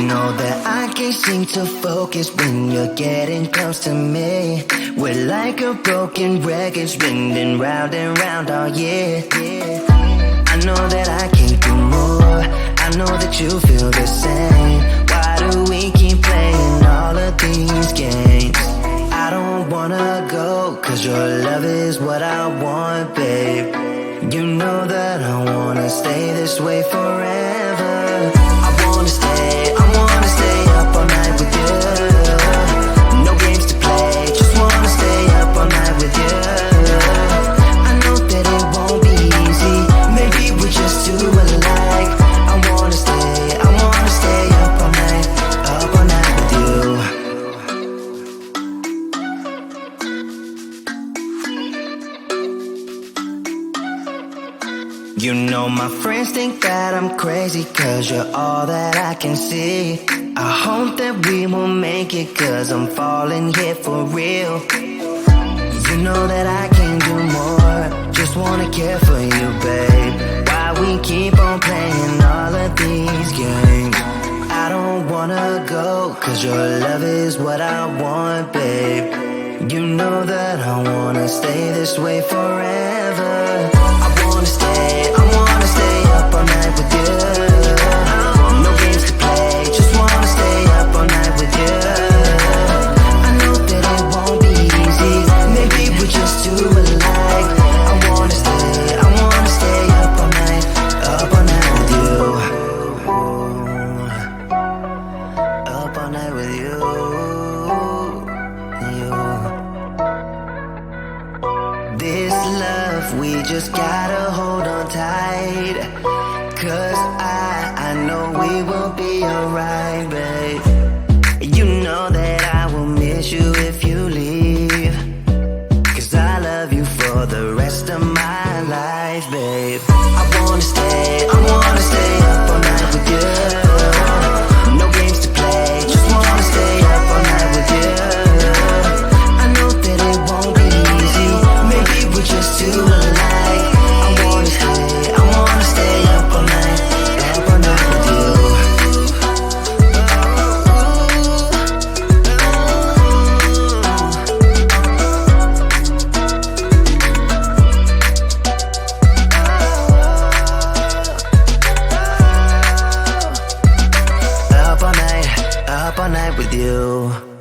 know that I can't seem to focus when you're getting close to me. We're like a broken record spinning round and round all year. I know that I can't do more. I know that you feel the same. Why do we keep playing all of these games? I don't wanna go, cause your love is what I want, babe. You know that I wanna stay this way forever. I wanna stay up all night with you. No games to play, just wanna stay up all night with you. I know that it won't be easy, maybe we're just too alike. I wanna stay up all night with you. You know my friends think that I'm crazy, cause you're all that I can see. I hope that we will make it, cause I'm falling here for real. You know that I can't do more, just wanna care for you, babe. Why we keep on playing all of these games? I don't wanna go, cause your love is what I want, babe. You know that I wanna stay this way forever. I wanna stay up all night with you. No games to play, just wanna stay up all night with you. I know that it won't be easy, maybe we're just too alike. I wanna stay up all night with you. Up all night with you. This love, we just gotta hold on tight. Cause I know we will be alright, babe. You know that I will miss you if you leave. Cause I love you for the rest of my life, babe. I wanna stay up all night with you. No games to play, just wanna stay up all night with you. I know that it won't be easy, maybe we're just too alike. I wanna stay up all night with you. Up all night with you.